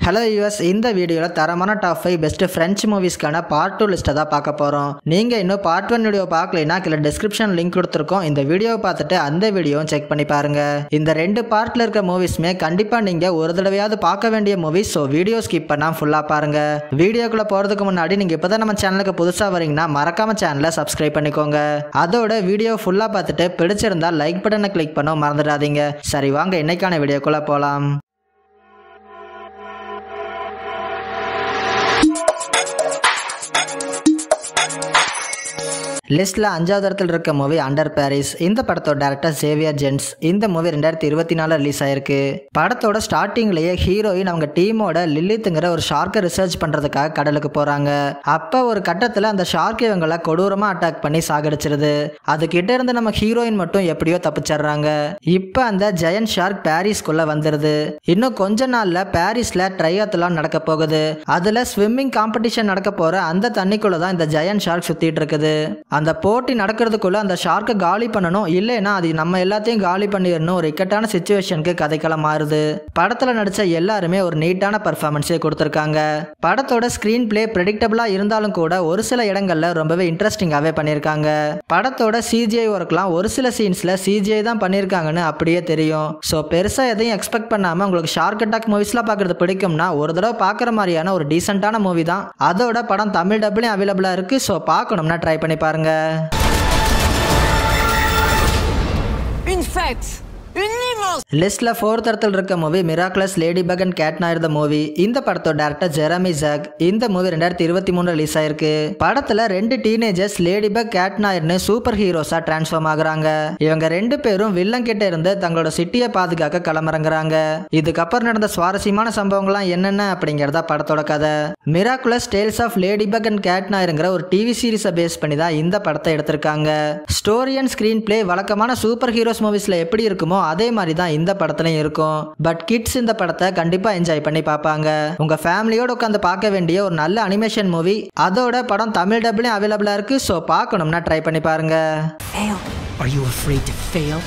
Hello US, இந்த வீடியோவில் தரமான டாப் 5 பெஸ்ட் ஃப்ரெஞ்ச் மூவிஸ்க்கான பார்ட் 2 லிஸ்ட்டை தான் பார்க்க போகிறோம். நீங்கள் இன்னும் பார்ட் 1 வீடியோ பார்க்கலைன்னா கீழே டிஸ்கிரிப்ஷன் லிங்க் கொடுத்துருக்கோம். இந்த வீடியோவை பார்த்துட்டு அந்த வீடியோவும் செக் பண்ணி பாருங்க. இந்த 2 பார்ட்டில் இருக்க மூவிஸ்மே கண்டிப்பாக நீங்கள் ஒரு தடவையாவது பார்க்க வேண்டிய மூவிஸ். ஸோ வீடியோ ஸ்கிப் பண்ணால் ஃபுல்லாக பாருங்க. வீடியோக்குள்ளே போகிறதுக்கு முன்னாடி நீங்கள் இப்போ தான் நம்ம சேனலுக்கு புதுசாக வரீங்கன்னா மறக்காம சேனலை சப்ஸ்கிரைப் பண்ணிக்கோங்க. அதோட வீடியோ ஃபுல்லாக பார்த்துட்டு பிடிச்சிருந்தா லைக் பட்டனை கிளிக் பண்ண மறந்துடாதீங்க. சரி, வாங்க இன்னைக்கான வீடியோக்குள்ளே போகலாம். லிஸ்ட்ல 5வது இடத்துல இருக்க மூவி அண்டர் பாரிஸ். இந்த படத்தோட டைரக்டர் சேவியர் ஜென்ஸ். இந்த மூவி 2024 ரிலீஸ் ஆயிருக்கு. படத்தோட ஸ்டார்டிங்லயே ஹீரோயின் அவங்க டீமோட லில்லித்துங்கிற ஒரு ஷார்க்கை ரிசர்ச் பண்றதுக்காக கடலுக்கு போறாங்க. அப்ப ஒரு கட்டத்துல அந்த ஷார்க் இவங்களை கொடூரமா அட்டாக் பண்ணி சாகடிச்சிருது. அது கிட்ட இருந்து நம்ம ஹீரோயின் மட்டும் எப்படியோ தப்பிச்சிடுறாங்க. இப்ப அந்த ஜெயண்ட் ஷார்க் பாரிஸ்குள்ள வந்துருது. இன்னும் கொஞ்ச நாள்ல பாரிஸ்ல ட்ரையாத்லான் நடக்க போகுது. அதுல ஸ்விம்மிங் காம்படிஷன் நடக்க போற அந்த தண்ணிக்குள்ளதான் இந்த ஜெயண்ட் ஷார்க் சுத்திட்டு இருக்குது. அந்த போட்டி நடக்கிறதுக்குள்ள அந்த ஷார்க்கை காலி பண்ணணும், இல்லைன்னா அது நம்ம எல்லாத்தையும் காலி பண்ணிடணும். ஒரு இக்கட்டான சிச்சுவேஷனுக்கு கதைக்களம் மாறுது. படத்துல நடிச்ச எல்லாருமே ஒரு நீட்டான பர்ஃபார்மன்ஸே கொடுத்திருக்காங்க. படத்தோட ஸ்கிரீன் பிளே பிரெடிக்டபிளா இருந்தாலும் கூட ஒரு சில இடங்கள்ல ரொம்பவே இன்ட்ரெஸ்டிங்காவே பண்ணிருக்காங்க. படத்தோட சிஜிஐ ஒர்க்லாம் ஒரு சில சீன்ஸ்ல சிஜிஐ தான் பண்ணிருக்காங்கன்னு அப்படியே தெரியும். ஸோ பெருசா எதையும் எக்ஸ்பெக்ட் பண்ணாம உங்களுக்கு ஷார்க் அட்டாக் மூவிஸ்லாம் பார்க்கறது பிடிக்கும்னா ஒரு தடவை பார்க்குற மாதிரியான ஒரு டீசென்டான மூவி தான். அதோட படம் தமிழ் டப்லையும் அவைலபிளா இருக்கு. ஸோ பார்க்கணும்னா ட்ரை பண்ணி பாருங்க. Une fête, une immense. லிஸ்ட்ல 4th இடத்துல இருக்க movie Miraculous Ladybug and Cat Noir the movie. இந்த படத்தோட டைரக்டர் ஜெரமி ஜாக். இந்த மூவி 2023 ரிலீஸ் ஆயிருக்கு. படத்துல 2 டீனேஜர்ஸ் லேடிபக் கேட் நாயர்னு சூப்பர் ஹீரோஸா டிரான்ஸ்ஃபார்ம் ஆகுறாங்க. இவங்க 2 பேரும் வில்லன் கிட்ட இருந்து தங்களோட சிட்டியை பாதுகாக்க களமிறங்குறாங்க. இதுக்கப்புறம் நடந்த சுவாரஸ்யமான சம்பவங்கள்லாம் என்னென்ன அப்படிங்கறத படத்தோட கதை. Miraculous Tales of Ladybug and Cat நாயர்ங்கிற ஒரு டிவி சீரிஸை பேஸ் பண்ணி தான் இந்த படத்தை எடுத்திருக்காங்க. ஸ்டோரி அண்ட் ஸ்கிரீன் பிளே வழக்கமான சூப்பர் ஹீரோஸ் மூவிஸ்ல எப்படி இருக்குமோ அதே மாதிரி தான் இந்த படத்துலயும் இருக்கும். பட் கிட்ஸ் இந்த படத்தை கண்டிப்பா என்ஜாய் பண்ணி பார்ப்பாங்க. உங்க ஃபேமிலியோட உட்காந்து பார்க்க வேண்டிய ஒரு நல்ல அனிமேஷன் மூவி. அதோட படம் தமிழ் டப்லையும் அவைலபிளா இருக்கு. ஸோ பார்க்கணும்னா ட்ரை பண்ணி பாருங்க. Are you afraid to fail?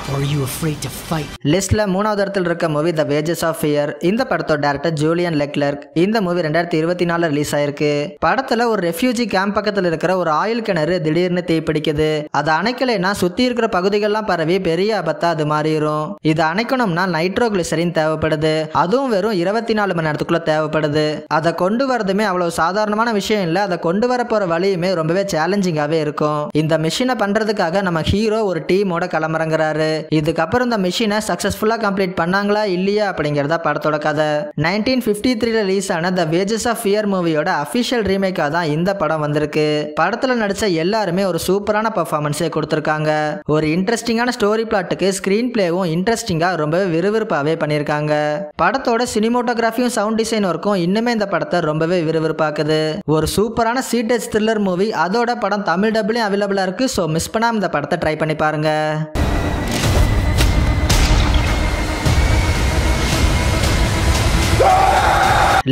Or are you afraid to fight? லிஸ்ட்ல 3வது இடத்துல இருக்க movie the wages of fear. இந்த படத்தோட டைரக்டர் ஜூலியன் லெக்லர்க். இந்த மூவி 2024 ரிலீஸ் ஆயிருக்கு. படத்துல ஒரு ரெஃப்யூஜி கேம்ப் பக்கத்துல இருக்கிற ஒரு ஆயில் கிணறு திடீர்னு தீப்பிடிக்குது. அதை அணைக்கலைன்னா சுத்தி இருக்கிற பகுதிகள்லாம் பரவி பெரிய ஆபத்தா அது மாறிடும். இதை அணைக்கணும்னா நைட்ரோகிளிசரின் தேவைப்படுது. அதுவும் வெறும் 24 மணி நேரத்துக்குள்ள தேவைப்படுது. அதை கொண்டு வரதுமே அவ்வளவு சாதாரணமான விஷயம் இல்ல. அதை கொண்டு வர போற வழியுமே ரொம்பவே சேலஞ்சிங்காவே இருக்கும். இந்த மிஷினை பண்றதுக்காக நம்ம ஹீரோ ஒரு டீமோட களமிறங்குறாரு. இதுக்கப்புறம் இந்த மிஷினை சக்சஸ்ஃபுல்லா கம்ப்ளீட் பண்ணாங்களா இல்லையா அப்படிங்கறத படத்தோட கதை. 1953 ரிலீஸ் ஆன த வேஜஸ் ஆஃப் ஃபியர் மூவியோட அபிஷியல் ரீமேக்கா தான் இந்த படம் வந்திருக்கு. படத்துல நடிச்ச எல்லாருமே ஒரு சூப்பரான பெர்ஃபார்மன்ஸே கொடுத்திருக்காங்க. ஒரு இன்ட்ரெஸ்டிங்கான ஸ்டோரி பிளாட்டுக்கு ஸ்கிரீன் பிளேவும் இன்ட்ரெஸ்டிங்கா ரொம்பவே விறுவிறுப்பாவே பண்ணிருக்காங்க. படத்தோட சினிமோட்டோகிராஃபியும் சவுண்ட் டிசைன் ஒர்க்கும் இன்னுமே இந்த படத்தை ரொம்பவே விறுவிறுப்பாக்குது. ஒரு சூப்பரான சீட்டேஜ் த்ரில்லர் மூவி. அதோட படம் தமிழ் டப்லையும் அவைலபிளா இருக்கு. ஸோ மிஸ் பண்ணாம இந்த படத்தை ட்ரை பண்ணி பாருங்க.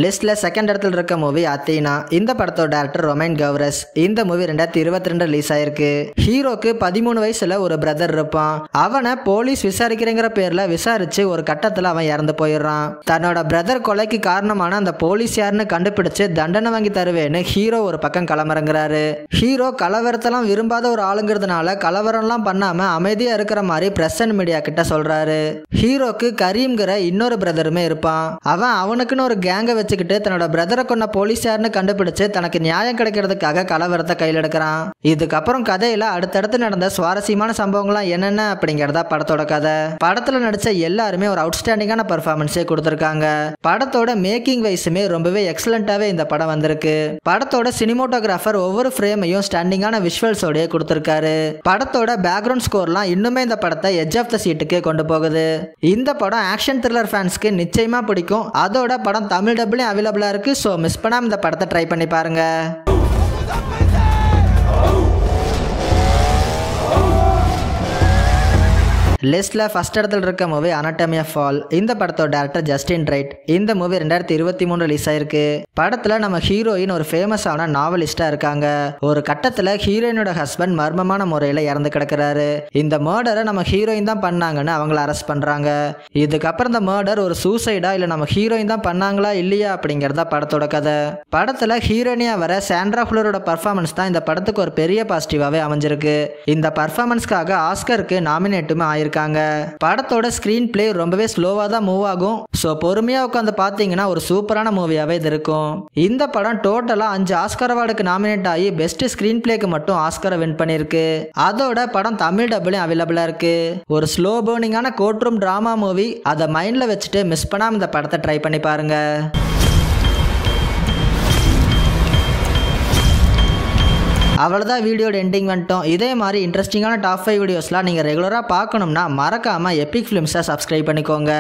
லிஸ்ட்ல 2nd இடத்துல இருக்க மூவி அத்தீனா. இந்த படத்தோட டைரக்டர் ரொமைன் கவ்ரஸ். இந்த மூவி 2022 ரிலீஸ் ஆயிருக்கு. ஹீரோக்கு 13 வயசுல ஒரு பிரதர் இருப்பான். அவனை போலீஸ் விசாரிக்கிறங்கிற பேர்ல விசாரிச்சு ஒரு கட்டத்துல அவன் இறந்து போயிடுறான். தன்னோட பிரதர் கொலைக்கு காரணமான அந்த போலீஸ் யாருன்னு கண்டுபிடிச்சு தண்டனை வாங்கி தருவேன்னு ஹீரோ ஒரு பக்கம் களமிறங்குறாரு. ஹீரோ கலவரத்தெல்லாம் விரும்பாத ஒரு ஆளுங்கிறதுனால கலவரம்லாம் பண்ணாம அமைதியா இருக்கிற மாதிரி பிரஸ் அண்ட் மீடியா கிட்ட சொல்றாரு. ஹீரோக்கு கரீம்ங்கிற இன்னொரு பிரதருமே இருப்பான். அவனுக்குன்னு ஒரு கேங்க வச்சுக்கிட்டு தன்னோட பிரதரை கொண்ட போலீஸ் யாருன்னு கண்டுபிடிச்சு தனக்கு நியாயம் கிடைக்கிறதுக்காக கலவரத்தை கையில் எடுக்கிறான். இதுக்கப்புறம் கதையில அடுத்தடுத்து நடந்த சுவாரஸ்யமான சம்பவங்கள்லாம் என்னென்ன அப்படிங்கறத படத்தோட கதை. படத்துல நடிச்ச எல்லாருமே ஒரு அவுட்ஸ்டாண்டிங்கான பெர்ஃபார்மன்ஸே கொடுத்திருக்காங்க. படத்தோட மேக்கிங் வைஸுமே ரொம்பவே எக்ஸலண்டாவே இந்த படம் வந்திருக்கு. படத்தோட சினிமோட்டோகிராஃபர் ஒவ்வொரு ஃப்ரேமையும் ஸ்டாண்டிங்கான விஷுவல்ஸோடய கொடுத்திருக்காரு. படத்தோட பேக்ரவுண்ட் ஸ்கோர்லாம் இன்னுமே இந்த படத்தை எட்ஜ் ஆஃப் த சீட்டுக்கே கொண்டு போகுது. இந்த படம் ஆக்ஷன் த்ரில்லர் ஃபேன்ஸ்க்கு நிச்சயமா பிடிக்கும். அதோட படம் தமிழ் டப்லையும் அவைலபிளா இருக்கு. ஸோ மிஸ் பண்ணாம இந்த படத்தை ட்ரை பண்ணி பாருங்க. லிஸ்ட்ல ஃபர்ஸ்ட் இடத்துல இருக்க மூவி அனாட்டமி ஆஃப் ஃபால். இந்த படத்தோட டைரக்டர் ஜஸ்டின் ரைட். இந்த மூவி 2023 ரிலீஸ் ஆயிருக்கு. படத்துல நம்ம ஹீரோயின் ஒரு ஃபேமஸான நாவலிஸ்டா இருக்காங்க. ஒரு கட்டத்துல ஹீரோயினோட ஹஸ்பண்ட் மர்மமான முறையில இறந்து கிடக்குறாரு. இந்த மர்டரை நம்ம ஹீரோயின் தான் பண்ணாங்கன்னு அவங்கள அரெஸ்ட் பண்றாங்க. இதுக்கப்புறம் இந்த மர்டர் ஒரு சூசைடா இல்ல நம்ம ஹீரோயின் தான் பண்ணாங்களா இல்லையா அப்படிங்கறத படத்தோட கதை. படத்துல ஹீரோயினியா வர சாண்ட்ரா ஃபுல்லரோட பர்ஃபார்மன்ஸ் தான் இந்த படத்துக்கு ஒரு பெரிய பாசிட்டிவாவே அமைஞ்சிருக்கு. இந்த பர்ஃபார்மன்ஸ்க்காக ஆஸ்கருக்கு நாமினேட்டுமே ஆயிருக்காங்க. படத்தோட ஸ்கிரீன் பிளே ரொம்பவே ஸ்லோவா தான் மூவ் ஆகும். ஸோ பொறுமையா உட்காந்து பாத்தீங்கன்னா ஒரு சூப்பரான மூவியாவே இது இருக்கும். இந்த படம் டோட்டலா 5 ஆஸ்கர் அவார்டுக்கு நாமினேட் ஆகி பெஸ்ட் ஸ்கிரீன் பிளேக்கு மட்டும் ஆஸ்கரை வின் பண்ணிருக்கு. அதோட படம் தமிழ் டபுளையும் அவைலபிளா இருக்கு. ஒரு ஸ்லோ பர்னிங்கான கோர்ட் ரூம் டிராமா மூவி. அதை மைண்ட்ல வச்சுட்டு மிஸ் பண்ணாம இந்த படத்தை ட்ரை பண்ணி பாருங்க. அவ்வளோதான், வீடியோட எண்டிங் வந்துட்டோம். இதே மாதிரி இன்ட்ரெஸ்டிங்கான டாப் 5 வீடியோஸ்லாம் நீங்கள் ரெகுலராக பார்க்கணும்னா மறக்காமல் எபிக் ஃபிலிம்ஸை சப்ஸ்கிரைப் பண்ணிக்கோங்க.